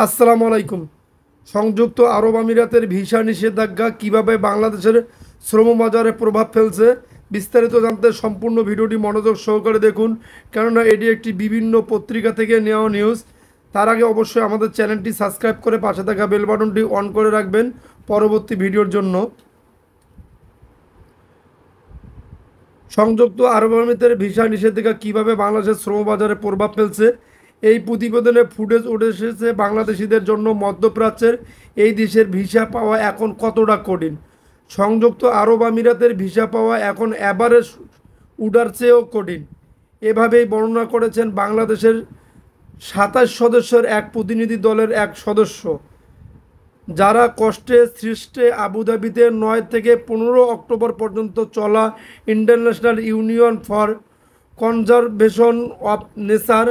আসসালামু আলাইকুম। সংযুক্ত আরব আমিরাতের ভিসা নিষেধাজ্ঞা কিভাবে বাংলাদেশের শ্রম বাজারে প্রভাব ফেলছে, বিস্তারিত জানতে সম্পূর্ণ ভিডিওটি মনোযোগ সহকারে দেখুন, কেননা এটি একটি বিভিন্ন পত্রিকা থেকে নেওয়া নিউজ। তার আগে অবশ্যই আমাদের চ্যানেলটি সাবস্ক্রাইব করে পাশে থাকা বেল বাটনটি অন করে রাখবেন পরবর্তী ভিডিওর জন্য। সংযুক্ত আরব আমিরাতের ভিসা নিষেধাজ্ঞা কিভাবে বাংলাদেশের শ্রম বাজারে প্রভাব ফেলছে, এই প্রতিবেদনে ফুটেজ উঠে এসেছে বাংলাদেশিদের জন্য মধ্যপ্রাচ্যের এই দেশের ভিসা পাওয়া এখন কতটা কঠিন। সংযুক্ত আরব আমিরাতের ভিসা পাওয়া এখন এভারেজ উডার চেয়েও কঠিন, এভাবেই বর্ণনা করেছেন বাংলাদেশের ২৭ সদস্যের এক প্রতিনিধি দলের এক সদস্য, যারা কষ্টে সৃষ্টে আবুধাবিতে ৯ থেকে ১৫ অক্টোবর পর্যন্ত চলা international union for conservation of nature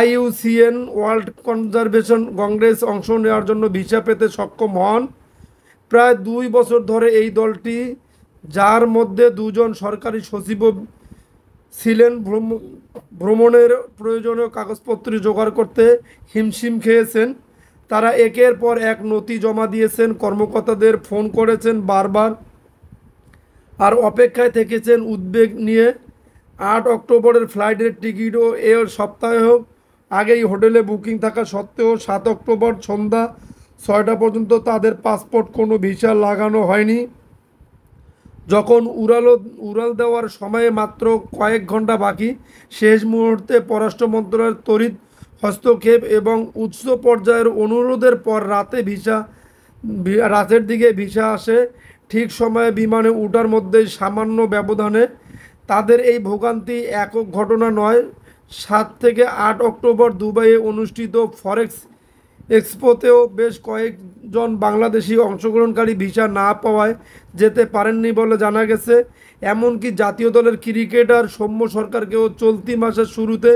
IUCN world conservation Congress অংশ নেওয়ার জন্য ভিসা পেতে সক্ষম হন। প্রায় ২ বছর ধরে এই দলটি, যার মধ্যে দুজন সরকারি সচিবও ছিলেন, ভ্রমণের প্রয়োজনীয় কাগজপত্র জোগাড় করতে হিমশিম খেয়েছেন। তারা একের পর এক নথি জমা দিয়েছেন, কর্মকর্তাদের ফোন করেছেন বারবার, আর অপেক্ষায় থেকেছেন উদ্বেগ নিয়ে। ৮ অক্টোবরের ফ্লাইটের টিকিটও এর সপ্তাহে আগেই হোটেলে বুকিং থাকা সত্ত্বেও ৭ অক্টোবর সন্ধ্যা ৬টা পর্যন্ত তাদের পাসপোর্ট কোনো ভিসা লাগানো হয়নি। যখন উড়াল দেওয়ার সময়ে মাত্র কয়েক ঘন্টা বাকি, শেষ মুহূর্তে পররাষ্ট্র মন্ত্রণালয়ের তড়িৎ হস্তক্ষেপ এবং উচ্চ পর্যায়ের অনুরোধের পর রাতের দিকে ভিসা আসে। ঠিক সময়ে বিমানে ওঠার মধ্যেই সামান্য ব্যবধানে। তাদের এই ভোগান্তি একক ঘটনা নয়। ৭ থেকে ৮ অক্টোবর দুবাইয়ে অনুষ্ঠিত ফরেক্স এক্সপোতেও বেশ কয়েকজন বাংলাদেশি অংশগ্রহণকারী ভিসা না পাওয়ায় যেতে পারেননি বলে জানা গেছে। এমনকি জাতীয় দলের ক্রিকেটার সৌম্য সরকারকেও চলতি মাসের শুরুতে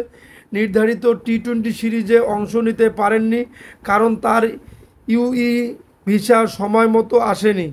নির্ধারিত টি-20 সিরিজে অংশ নিতে পারেননি, কারণ তার ইউই ভিসা সময় মতো আসেনি।